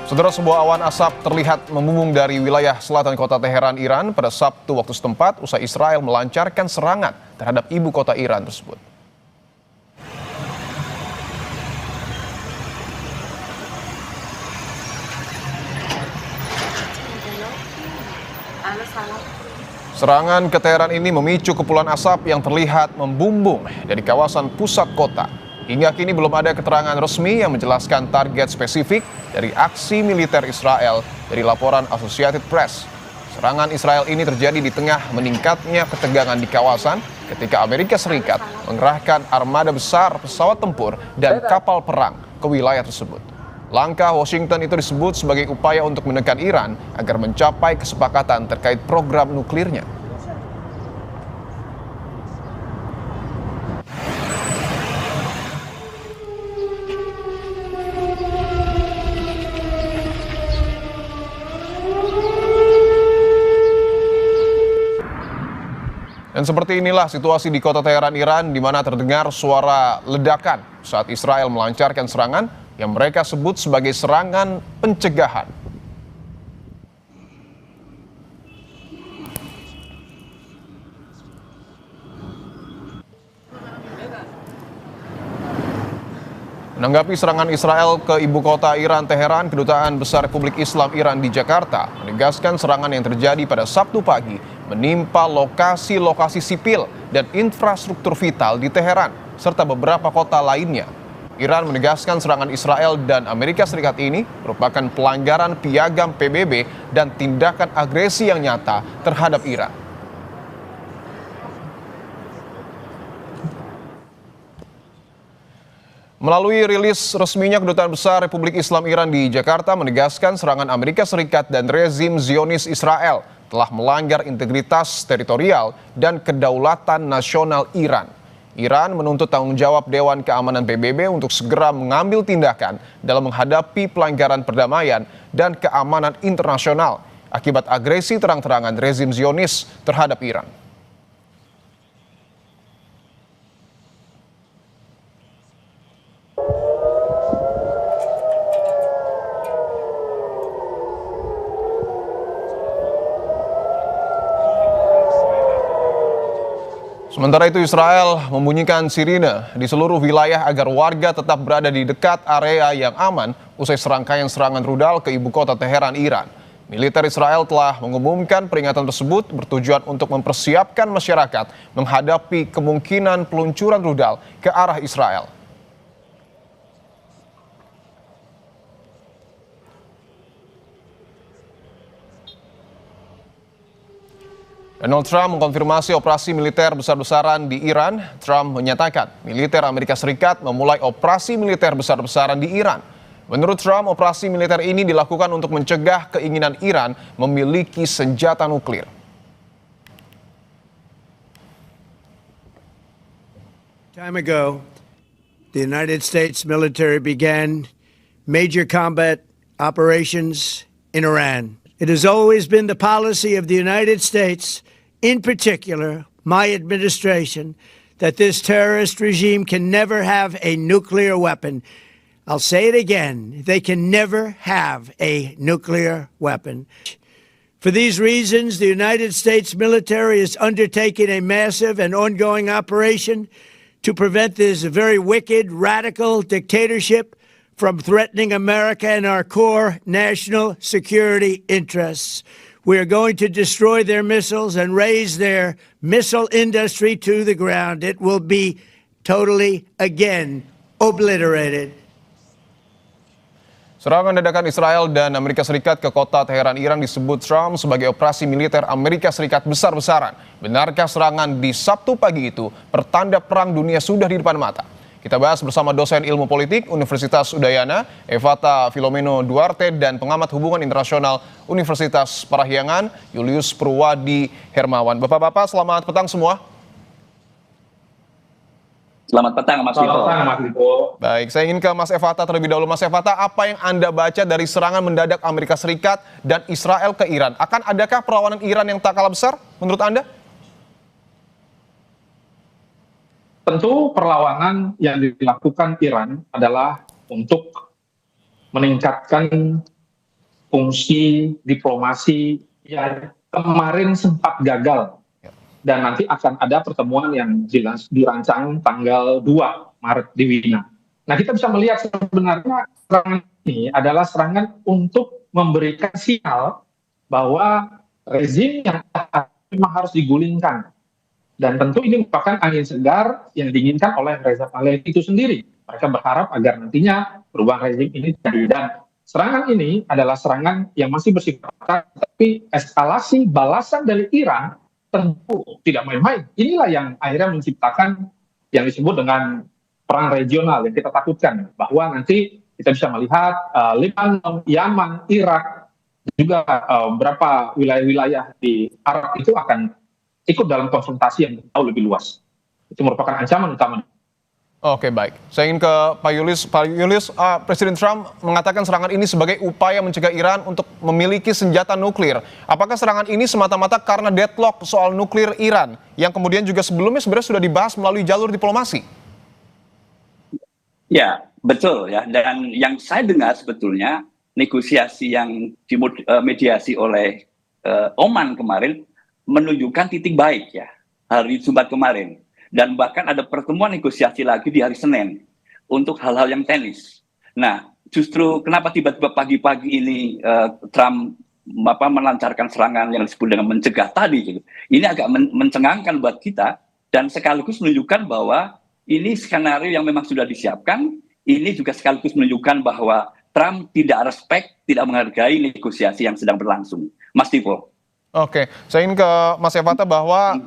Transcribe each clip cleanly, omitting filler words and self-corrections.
Saudara, sebuah awan asap terlihat membumbung dari wilayah selatan kota Teheran, Iran pada Sabtu waktu setempat usai Israel melancarkan serangan terhadap ibu kota Iran tersebut. Serangan ke Teheran ini memicu kepulan asap yang terlihat membumbung dari kawasan pusat kota. Hingga kini belum ada keterangan resmi yang menjelaskan target spesifik dari aksi militer Israel dari laporan Associated Press. Serangan Israel ini terjadi di tengah meningkatnya ketegangan di kawasan ketika Amerika Serikat mengerahkan armada besar pesawat tempur dan kapal perang ke wilayah tersebut. Langkah Washington itu disebut sebagai upaya untuk menekan Iran agar mencapai kesepakatan terkait program nuklirnya. Dan seperti inilah situasi di kota Teheran, Iran, di mana terdengar suara ledakan saat Israel melancarkan serangan yang mereka sebut sebagai serangan pencegahan. Menanggapi serangan Israel ke ibu kota Iran, Teheran, Kedutaan Besar Republik Islam Iran di Jakarta menegaskan serangan yang terjadi pada Sabtu pagi menimpa lokasi-lokasi sipil dan infrastruktur vital di Teheran, serta beberapa kota lainnya. Iran menegaskan serangan Israel dan Amerika Serikat ini merupakan pelanggaran piagam PBB dan tindakan agresi yang nyata terhadap Iran. Melalui rilis resminya, Kedutaan Besar Republik Islam Iran di Jakarta menegaskan serangan Amerika Serikat dan rezim Zionis Israel telah melanggar integritas teritorial dan kedaulatan nasional Iran. Iran menuntut tanggung jawab Dewan Keamanan PBB untuk segera mengambil tindakan dalam menghadapi pelanggaran perdamaian dan keamanan internasional akibat agresi terang-terangan rezim Zionis terhadap Iran. Sementara itu, Israel membunyikan sirine di seluruh wilayah agar warga tetap berada di dekat area yang aman usai serangkaian serangan rudal ke ibu kota Teheran, Iran. Militer Israel telah mengumumkan peringatan tersebut bertujuan untuk mempersiapkan masyarakat menghadapi kemungkinan peluncuran rudal ke arah Israel. Donald Trump mengkonfirmasi operasi militer besar-besaran di Iran. Trump menyatakan militer Amerika Serikat memulai operasi militer besar-besaran di Iran. Menurut Trump, operasi militer ini dilakukan untuk mencegah keinginan Iran memiliki senjata nuklir. Time ago, the United States military began major combat operations in Iran. It has always been the policy of the United States, in particular, my administration, that this terrorist regime can never have a nuclear weapon. I'll say it again, they can never have a nuclear weapon. For these reasons, the United States military is undertaking a massive and ongoing operation to prevent this very wicked, radical dictatorship from threatening America and our core national security interests. We are going to destroy their missiles and raise their missile industry to the ground. It will be totally, again, obliterated. Serangan dadakan Israel dan Amerika Serikat ke kota Teheran, Iran disebut Trump sebagai operasi militer Amerika Serikat besar-besaran. Benarkah serangan di Sabtu pagi itu pertanda perang dunia sudah di depan mata? Kita bahas bersama dosen ilmu politik Universitas Udayana, Evata Filomeno Duarte, dan pengamat hubungan internasional Universitas Parahyangan, Julius Purwadi Hermawan. Bapak-bapak, selamat petang semua. Selamat petang, Mas Vito. Selamat petang, Mas Vito. Baik, saya ingin ke Mas Evata terlebih dahulu. Mas Evata, apa yang Anda baca dari serangan mendadak Amerika Serikat dan Israel ke Iran? Adakah perlawanan Iran yang tak kalah besar menurut Anda? Tentu perlawanan yang dilakukan Iran adalah untuk meningkatkan fungsi diplomasi yang kemarin sempat gagal, dan nanti akan ada pertemuan yang jelas dirancang tanggal 2 Maret di Wina. Nah, kita bisa melihat sebenarnya serangan ini adalah serangan untuk memberikan sinyal bahwa rezim yang memang harus digulingkan. Dan tentu ini merupakan angin segar yang diinginkan oleh Reza Pahlavi itu sendiri. Mereka berharap agar nantinya perubahan rezim ini terjadi. Dan serangan ini adalah serangan yang masih bersifat, tapi eskalasi balasan dari Iran tentu tidak main-main. Inilah yang akhirnya menciptakan yang disebut dengan perang regional yang kita takutkan, bahwa nanti kita bisa melihat Lebanon, Yaman, Irak, juga beberapa wilayah-wilayah di Arab itu akan ikut dalam konfrontasi yang jauh lebih luas. Itu merupakan ancaman utama. Oke, baik. Saya ingin ke Pak Julius. Pak Julius, Presiden Trump mengatakan serangan ini sebagai upaya mencegah Iran untuk memiliki senjata nuklir. Apakah serangan ini semata-mata karena deadlock soal nuklir Iran, yang kemudian juga sebelumnya sebenarnya sudah dibahas melalui jalur diplomasi? Ya, betul ya. Dan yang saya dengar sebetulnya negosiasi yang dimediasi oleh Oman kemarin menunjukkan titik baik ya hari Jumat kemarin, dan bahkan ada pertemuan negosiasi lagi di hari Senin untuk hal-hal yang teknis. Nah, justru kenapa tiba-tiba pagi-pagi ini Trump melancarkan serangan yang disebut dengan mencegah tadi gitu. Ini agak mencengangkan buat kita, dan sekaligus menunjukkan bahwa ini skenario yang memang sudah disiapkan. Ini juga sekaligus menunjukkan bahwa Trump tidak respect, tidak menghargai negosiasi yang sedang berlangsung. Mas Tivo. Oke, saya ingin ke Mas Evata bahwa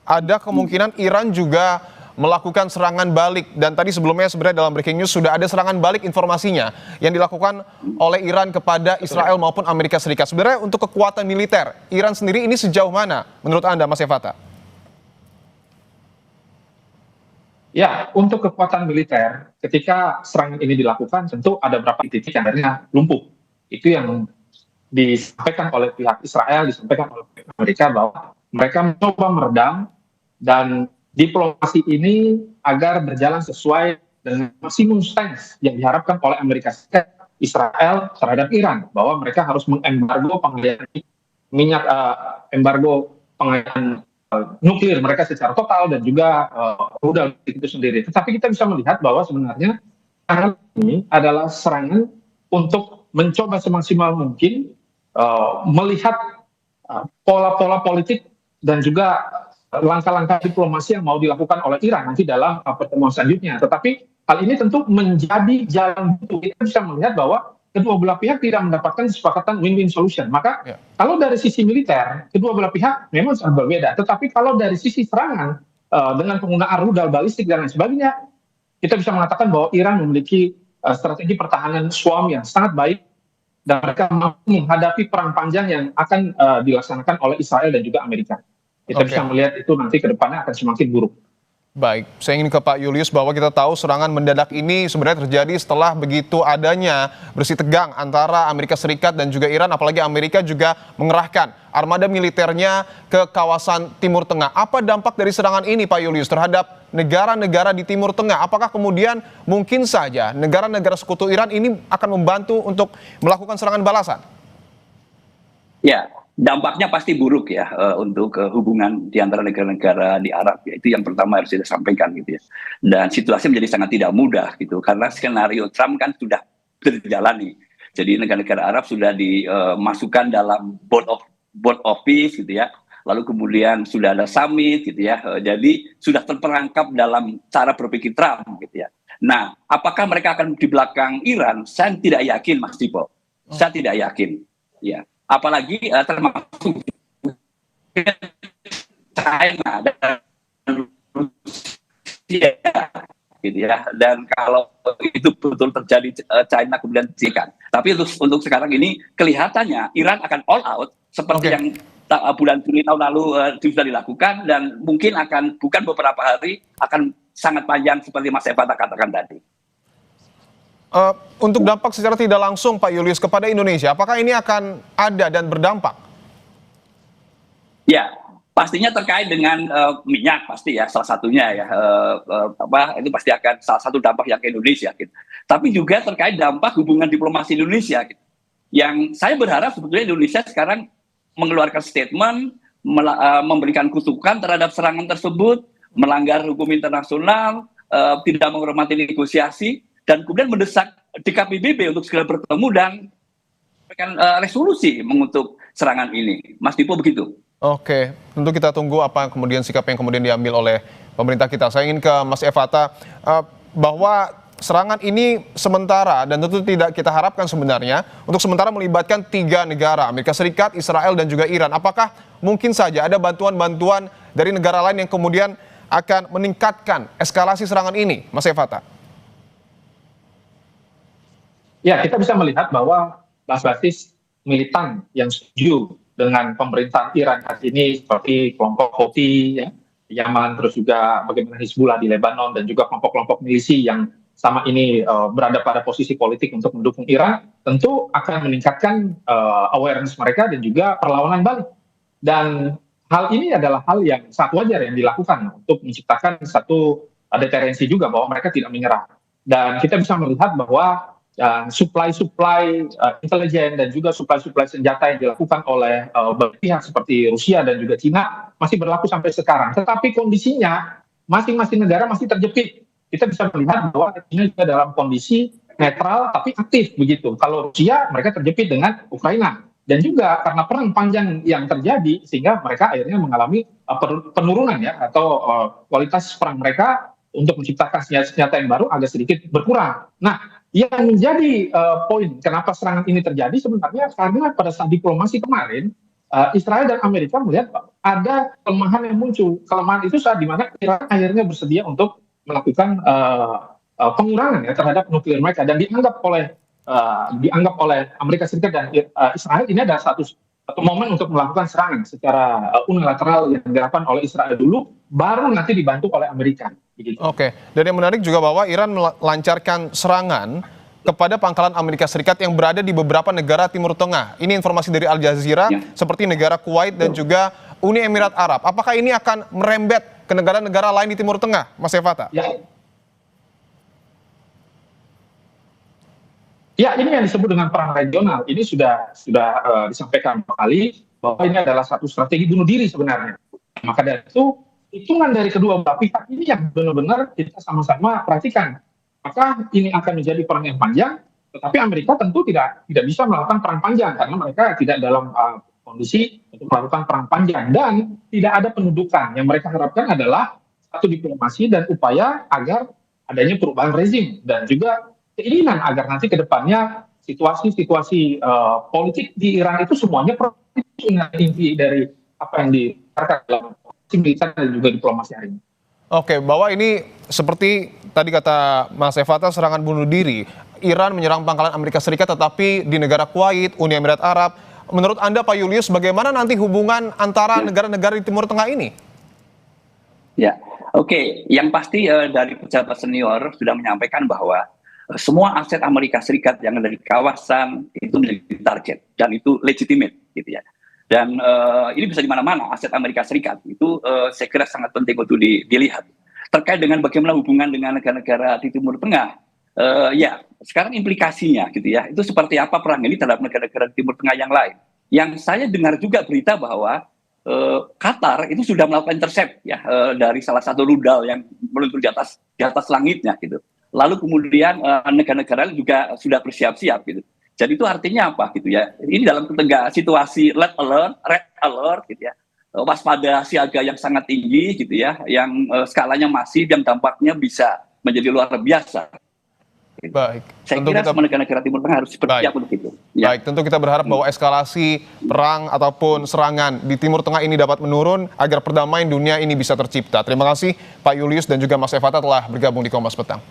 ada kemungkinan Iran juga melakukan serangan balik, dan tadi sebelumnya sebenarnya dalam breaking news sudah ada serangan balik informasinya yang dilakukan oleh Iran kepada Israel maupun Amerika Serikat. Sebenarnya untuk kekuatan militer Iran sendiri ini sejauh mana menurut Anda, Mas Evata? Ya, untuk kekuatan militer ketika serangan ini dilakukan tentu ada beberapa titik yang akhirnya lumpuh. Itu yang disampaikan oleh pihak Israel, disampaikan oleh pihak Amerika, bahwa mereka mencoba meredam dan diplomasi ini agar berjalan sesuai dengan maksimum stance yang diharapkan oleh Amerika Serikat, Israel terhadap Iran, bahwa mereka harus mengembargo pengalihan minyak, embargo pengalihan nuklir mereka secara total, dan juga rudal itu sendiri. Tetapi kita bisa melihat bahwa sebenarnya serangan ini adalah serangan untuk mencoba semaksimal mungkin melihat pola-pola politik dan juga langkah-langkah diplomasi yang mau dilakukan oleh Iran nanti dalam pertemuan selanjutnya. Tetapi hal ini tentu menjadi jalan buntu. Kita bisa melihat bahwa kedua belah pihak tidak mendapatkan kesepakatan win-win solution. Maka kalau dari sisi militer, kedua belah pihak memang sangat berbeda. Tetapi kalau dari sisi serangan dengan penggunaan rudal balistik dan lain sebagainya, kita bisa mengatakan bahwa Iran memiliki strategi pertahanan SWAM yang sangat baik, dan mereka mampu menghadapi perang panjang yang akan dilaksanakan oleh Israel dan juga Amerika. Kita bisa melihat itu nanti ke depannya akan semakin buruk. Baik, saya ingin ke Pak Julius bahwa kita tahu serangan mendadak ini sebenarnya terjadi setelah begitu adanya bersih tegang antara Amerika Serikat dan juga Iran, apalagi Amerika juga mengerahkan armada militernya ke kawasan Timur Tengah. Apa dampak dari serangan ini, Pak Julius, terhadap negara-negara di Timur Tengah? Apakah kemudian mungkin saja negara-negara sekutu Iran ini akan membantu untuk melakukan serangan balasan? Ya, dampaknya pasti buruk ya untuk hubungan di antara negara-negara di Arab ya. Itu yang pertama harus kita sampaikan gitu ya. Dan situasi menjadi sangat tidak mudah gitu, karena skenario Trump kan sudah berjalan nih. Jadi negara-negara Arab sudah dimasukkan dalam board of peace gitu ya. Lalu kemudian sudah ada summit gitu ya. Jadi sudah terperangkap dalam cara berpikir Trump gitu ya. Nah, apakah mereka akan di belakang Iran? Saya tidak yakin, Mas Dipo. Saya tidak yakin. Ya. Apalagi termasuk China dan Rusia gitu ya. Dan kalau itu betul terjadi, China kemudian dihentikan. Tapi untuk sekarang ini kelihatannya Iran akan all out seperti yang bulan Juli tahun lalu sudah dilakukan, dan mungkin akan bukan beberapa hari, akan sangat panjang seperti Mas Evata katakan tadi. Untuk dampak secara tidak langsung, Pak Julius, kepada Indonesia, apakah ini akan ada dan berdampak? Ya, pastinya terkait dengan minyak pasti ya, salah satunya ya, itu pasti akan salah satu dampak yang ke Indonesia gitu. Tapi juga terkait dampak hubungan diplomasi Indonesia gitu. Yang saya berharap sebetulnya Indonesia sekarang mengeluarkan statement, memberikan kutukan terhadap serangan tersebut, melanggar hukum internasional, tidak menghormati negosiasi, dan kemudian mendesak DKPBB untuk segera bertemu dan memberikan resolusi mengutuk serangan ini. Mas Dipo begitu. Oke, tentu kita tunggu apa kemudian sikap yang kemudian diambil oleh pemerintah kita. Saya ingin ke Mas Evata, bahwa serangan ini sementara dan tentu tidak kita harapkan sebenarnya untuk sementara melibatkan 3 negara, Amerika Serikat, Israel, dan juga Iran. Apakah mungkin saja ada bantuan-bantuan dari negara lain yang kemudian akan meningkatkan eskalasi serangan ini, Mas Evata? Ya, kita bisa melihat bahwa basis militan yang setuju dengan pemerintahan Iran saat ini seperti kelompok Houthi ya, Yaman, terus juga bagaimana Hizbullah di Lebanon dan juga kelompok-kelompok milisi yang sama ini berada pada posisi politik untuk mendukung Iran, tentu akan meningkatkan awareness mereka dan juga perlawanan balik. Dan hal ini adalah hal yang sangat wajar yang dilakukan untuk menciptakan satu deterensi juga bahwa mereka tidak menyerah. Dan kita bisa melihat bahwa supply intelijen dan juga supply senjata yang dilakukan oleh pihak seperti Rusia dan juga Cina masih berlaku sampai sekarang. Tetapi kondisinya masing-masing negara masih terjepit. Kita bisa melihat bahwa China juga dalam kondisi netral tapi aktif begitu. Kalau Rusia mereka terjepit dengan Ukraina. Dan juga karena perang panjang yang terjadi sehingga mereka akhirnya mengalami penurunan ya atau kualitas perang mereka untuk menciptakan senjata yang baru agak sedikit berkurang. Nah, yang menjadi poin kenapa serangan ini terjadi sebenarnya karena pada saat diplomasi kemarin Israel dan Amerika melihat ada kelemahan yang muncul. Kelemahan itu saat dimana Iran akhirnya bersedia untuk melakukan pengurangan ya terhadap nuklir mereka dan dianggap oleh Amerika Serikat dan Israel ini adalah satu momen untuk melakukan serangan secara unilateral yang dilakukan oleh Israel dulu, baru nanti dibantu oleh Amerika. Begitu. Oke, dan yang menarik juga bahwa Iran melancarkan serangan kepada pangkalan Amerika Serikat yang berada di beberapa negara Timur Tengah. Ini informasi dari Al Jazeera, seperti negara Kuwait dan juga Uni Emirat Arab. Apakah ini akan merembet ke negara-negara lain di Timur Tengah, Mas Evata? Ya, ini yang disebut dengan perang regional. Ini sudah disampaikan kali bahwa ini adalah satu strategi bunuh diri sebenarnya. Maka dari itu, hitungan dari kedua belah pihak ini yang benar-benar kita sama-sama perhatikan. Maka ini akan menjadi perang yang panjang, tetapi Amerika tentu tidak bisa melakukan perang panjang karena mereka tidak dalam kondisi untuk melakukan perang panjang dan tidak ada pendudukan. Yang mereka harapkan adalah satu diplomasi dan upaya agar adanya perubahan rezim dan juga keinginan agar nanti ke depannya situasi politik di Iran itu semuanya inti dari apa yang dikatakan dalam militer dan juga diplomasi hari ini. Oke, bahwa ini seperti tadi kata Mas Evata serangan bunuh diri. Iran menyerang pangkalan Amerika Serikat tetapi di negara Kuwait, Uni Emirat Arab. Menurut Anda Pak Julius, bagaimana nanti hubungan antara negara-negara di Timur Tengah ini? Ya, oke. Yang pasti dari pejabat senior sudah menyampaikan bahwa semua aset Amerika Serikat yang ada di kawasan itu menjadi target dan itu legitimate, gitu ya. Dan ini bisa di mana-mana aset Amerika Serikat itu saya kira sangat penting untuk dilihat. Terkait dengan bagaimana hubungan dengan negara-negara di Timur Tengah, ya sekarang implikasinya, gitu ya. Itu seperti apa perang ini terhadap negara-negara di Timur Tengah yang lain. Yang saya dengar juga berita bahwa Qatar itu sudah melakukan intercept ya dari salah satu rudal yang meluncur di atas langitnya, gitu. Lalu kemudian negara-negara juga sudah bersiap-siap gitu. Jadi itu artinya apa gitu ya? Ini dalam situasi red alert gitu ya. Waspada siaga yang sangat tinggi gitu ya, yang skalanya masif, yang dampaknya bisa menjadi luar biasa. Gitu. Baik. Saya kira semua negara-negara Timur Tengah harus bersiap untuk itu. Ya. Baik, tentu kita berharap bahwa eskalasi perang ataupun serangan di Timur Tengah ini dapat menurun agar perdamaian dunia ini bisa tercipta. Terima kasih Pak Julius dan juga Mas Evata telah bergabung di Kompas Petang.